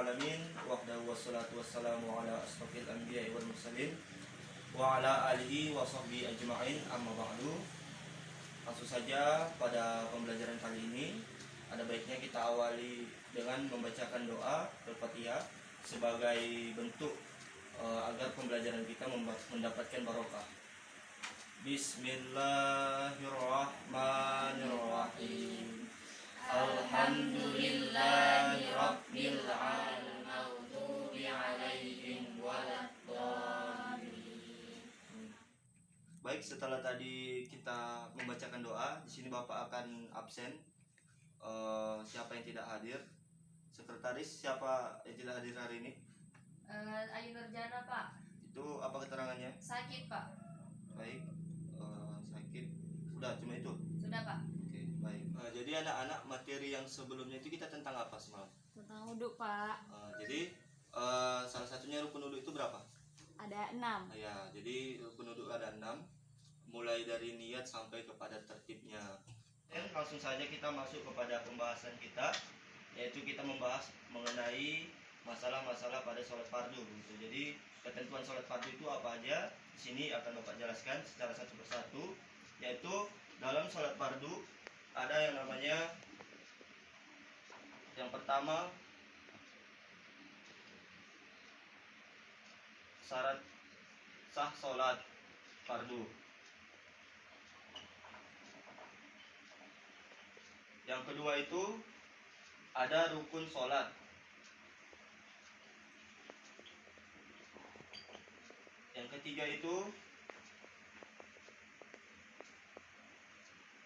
alamin wahdahu wassalatu wassalamu ala asrofil anbiya'i wal mursalin wa ala alihi wa sahbihi ajma'in, amma ba'du. Langsung saja pada pembelajaran kali ini ada baiknya kita awali dengan membacakan doa Al-Fatihah sebagai bentuk agar pembelajaran kita mendapatkan barokah. Bismillahirrahmanirrahim. Alhamdulillahi rabbil alamin, maghdubi alaihim waladdallin. Baik, setelah tadi kita membacakan doa, di sini Bapak akan absen. Siapa yang tidak hadir? Sekretaris siapa yang tidak hadir hari ini? Ayu Nurjana, Pak. Itu apa keterangannya? Sakit, Pak. Baik, sakit. Sudah, cuma itu? Sudah, Pak. Oke, baik. Jadi anak-anak, materi yang sebelumnya itu kita tentang apa semalam? Tentang wudhu, Pak. Jadi salah satunya rukun wudhu itu berapa? Ada 6. Ya, jadi rukun wudhu ada 6, mulai dari niat sampai kepada tertibnya. Dan langsung saja kita masuk kepada pembahasan kita, yaitu kita membahas mengenai masalah-masalah pada sholat fardu. Gitu. Jadi ketentuan sholat fardu itu apa aja? Di sini akan Bapak jelaskan secara satu persatu, yaitu dalam sholat fardu ada yang namanya, yang pertama, syarat sah sholat fardu. Yang kedua itu ada rukun sholat. Yang ketiga itu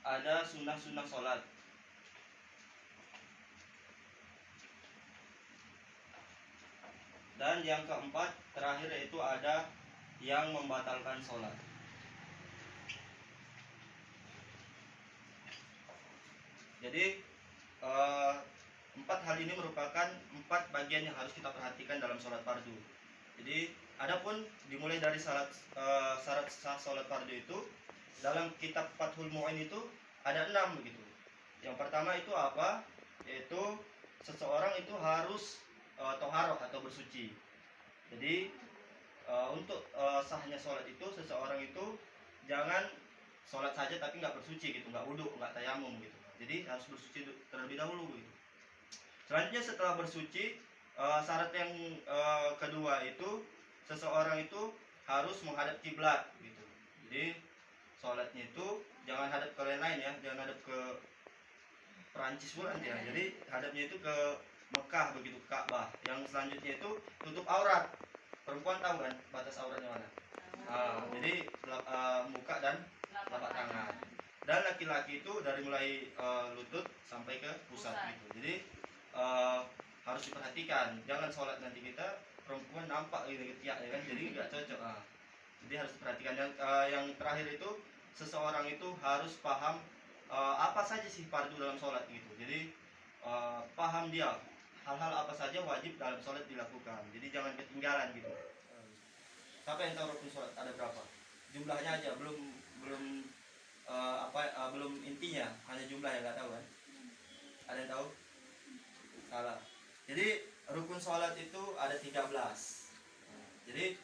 ada sunnah-sunnah sholat. Dan yang keempat terakhir yaitu ada yang membatalkan sholat. Jadi 4 hal ini merupakan 4 bagian yang harus kita perhatikan dalam sholat fardu. Jadi adapun dimulai dari syarat sah sholat fardu itu dalam kitab Fathul Mu'in itu ada 6 begitu. Yang pertama itu apa? Yaitu seseorang itu harus toharoh atau bersuci. Jadi untuk sahnya sholat itu seseorang itu jangan sholat saja tapi nggak bersuci gitu, nggak wudhu, nggak tayamum gitu. Jadi harus bersuci terlebih dahulu gitu. Selanjutnya setelah bersuci, syarat yang kedua itu seseorang itu harus menghadap kiblat gitu. Jadi sholatnya itu jangan hadap ke lain ya, jangan hadap ke Perancis pula nanti ya. Jadi hadapnya itu ke Mekah begitu, Ka'bah. Yang selanjutnya itu tutup aurat. Perempuan tahu kan batas auratnya mana? Jadi muka dan telapak tangan. Dan laki-laki itu dari mulai lutut sampai ke pusat gitu. Jadi harus diperhatikan, jangan sholat nanti kita perempuan nampak gitu ketiak ya kan, jadi nggak cocok. Jadi harus diperhatikan. Yang terakhir itu seseorang itu harus paham apa saja sih fardu dalam sholat gitu. Jadi paham dia hal-hal apa saja wajib dalam sholat dilakukan. Jadi jangan ketinggalan gitu. Siapa yang tahu rukun sholat ada berapa? Jumlahnya aja, belum intinya, hanya jumlah yang nggak tahu kan? Ada yang tahu? Salah. Jadi rukun sholat itu ada 13. Jadi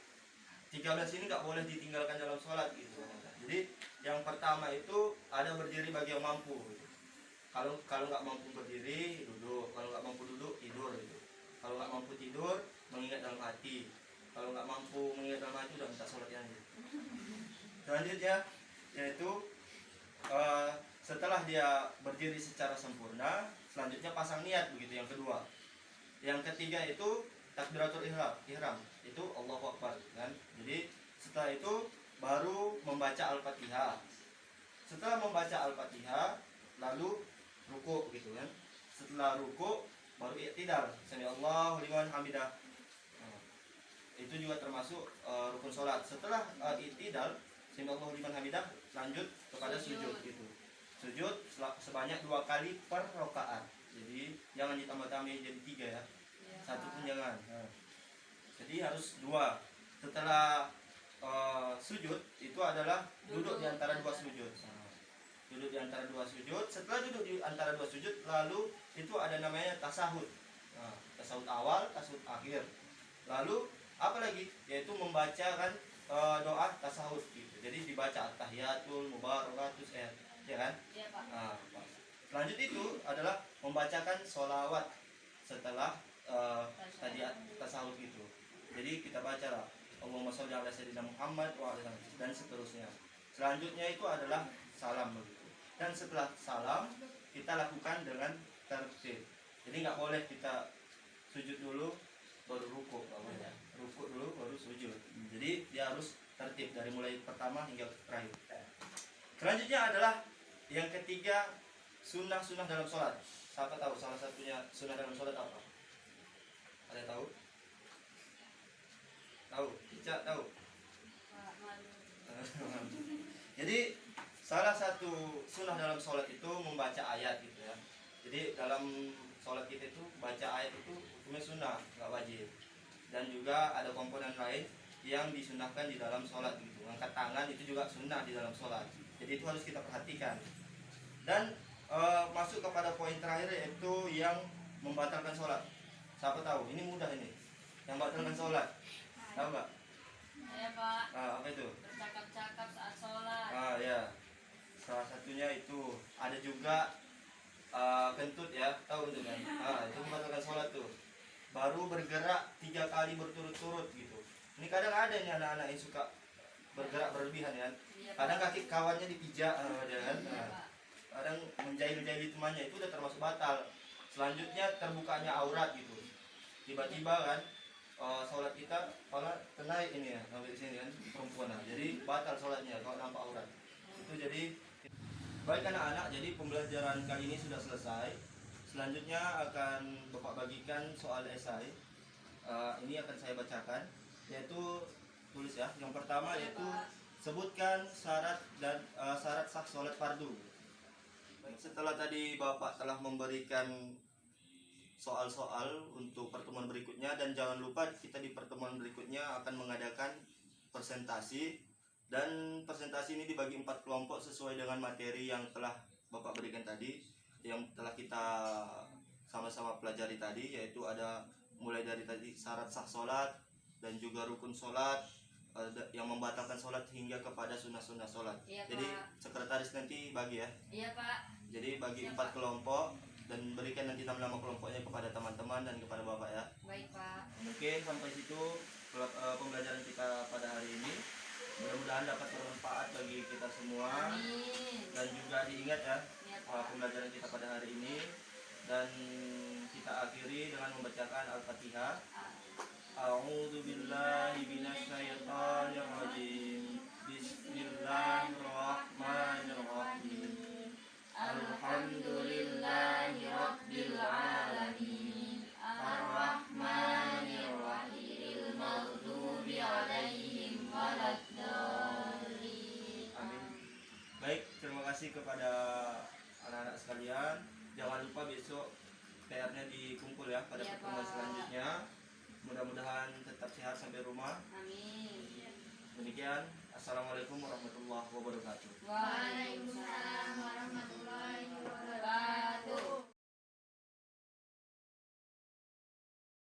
13 ini nggak boleh ditinggalkan dalam sholat gitu. Jadi yang pertama itu ada berdiri bagi yang mampu gitu. Kalau nggak mampu berdiri, duduk. Kalau nggak mampu duduk, tidur gitu. Kalau nggak mampu tidur, mengingat dalam hati. Kalau nggak mampu mengingat dalam hati, udah minta sholatnya aja. Selanjutnya yaitu setelah dia berdiri secara sempurna, selanjutnya pasang niat begitu yang kedua. Yang ketiga itu takbiratul ihram, itu Allahu Akbar kan. Jadi setelah itu baru membaca Al-Fatihah. Setelah membaca Al-Fatihah lalu ruku gitu kan. Setelah ruku baru i'tidal, sami Allahu liman hamidah. Itu juga termasuk rukun sholat. Setelah i'tidal, sami Allahu liman hamidah, lanjut kepada sujud gitu. Sujud sebanyak 2 kali per rakaat. Jadi jangan ditambah-tambah jadi 3 ya. Satu pun jangan. Jadi harus 2. Setelah sujud itu adalah duduk di antara 2 sujud. Duduk di antara 2 sujud. Setelah duduk di antara 2 sujud, lalu itu ada namanya tasahud. Nah, tasawuf awal, tasawuf akhir. Lalu apa lagi? Yaitu membacakan doa tasawuf gitu. Jadi dibaca at-tahiyatul mubarakatus ya kan? Iya Pak. Nah, pas. Selanjutnya itu adalah membacakan sholawat setelah tadi tasawuf itu. Jadi kita baca lah Allahumma sholli ala sayyidina Muhammad wa ala alihi dan seterusnya. Selanjutnya itu adalah salam begitu. Dan setelah salam kita lakukan dengan tertib. Jadi nggak boleh kita sujud dulu baru ruku, nggak boleh. Ruku dulu baru sujud. Jadi dia harus tertib dari mulai pertama hingga terakhir. Selanjutnya adalah yang ketiga, sunnah-sunnah dalam sholat. Siapa tahu salah satunya sunnah dalam sholat apa? Ada yang tahu? Tahu? Tidak tahu? Pak malu. Jadi salah satu sunnah dalam sholat itu membaca ayat gitu ya. Jadi dalam sholat kita itu baca ayat itu hukumnya sunnah, nggak wajib. Dan juga ada komponen lain yang disunahkan di dalam sholat gitu. Angkat tangan itu juga sunnah di dalam sholat. Jadi itu harus kita perhatikan. Dan masuk kepada poin terakhir yaitu yang membatalkan sholat. Siapa tahu? Ini mudah ini. Yang membatalkan sholat. Tahu nggak? Iya Pak. Apa itu? Bercakap-cakap saat sholat. Ya. Salah satunya itu ada juga kentut ya, tahu itu kan? Itu membatalkan sholat tuh. Baru bergerak 3 kali berturut-turut gitu. Ini kadang ada nih anak-anak yang suka bergerak berlebihan ya. Iya, Pak. Kadang kaki kawannya dipijak dia kan. Iya, Pak. Kadang menjahil-jahili temannya itu udah termasuk batal. Selanjutnya terbukanya aurat gitu. Tiba-tiba kan sholat kita malah kenaik ini ya sampai sini kan perempuan. Jadi batal sholatnya kalau nampak aurat. Itu jadi baik anak-anak. Jadi pembelajaran kali ini sudah selesai. Selanjutnya akan Bapak bagikan soal esai. Ini akan saya bacakan, yaitu tulis ya. Yang pertama Iya, yaitu Pak. sebutkan syarat dan syarat sah sholat fardu. Baik, setelah tadi Bapak telah memberikan soal-soal untuk pertemuan berikutnya, dan jangan lupa kita di pertemuan berikutnya akan mengadakan presentasi, dan presentasi ini dibagi 4 kelompok sesuai dengan materi yang telah Bapak berikan tadi, yang telah kita sama-sama pelajari tadi, yaitu ada mulai dari tadi syarat sah sholat dan juga rukun sholat, yang membatalkan sholat hingga kepada sunnah-sunnah sholat. Iya, Jadi Pak. sekretaris nanti bagi ya. Iya Pak. Jadi bagi Siap, 4 Pak. kelompok dan berikan nanti nama-nama kelompoknya kepada teman-teman dan kepada Bapak ya. Baik Pak. Oke, sampai situ pembelajaran kita pada hari ini. Mudah-mudahan dapat bermanfaat bagi kita semua. Amin. Dan juga diingat ya Iya Pak. pembelajaran kita pada hari ini. Dan kita akhiri dengan membacakan Al-Fatihah. A'udzu billahi minasyaitonir rajim. Bismillahirrahmanirrahim. Alhamdulillahi Rabbil Alamin. Ar-Rahmanir-Rahim. Maghdubi alaihim waladdallin. Amin. Baik, terima kasih kepada anak-anak sekalian. Jangan lupa besok PR-nya dikumpul ya pada Iya, pertemuan Pak. selanjutnya. Mudah-mudahan tetap sehat sampai rumah. Amin. Demikian, assalamualaikum warahmatullahi wabarakatuh. Waalaikumsalam warahmatullahi wabarakatuh.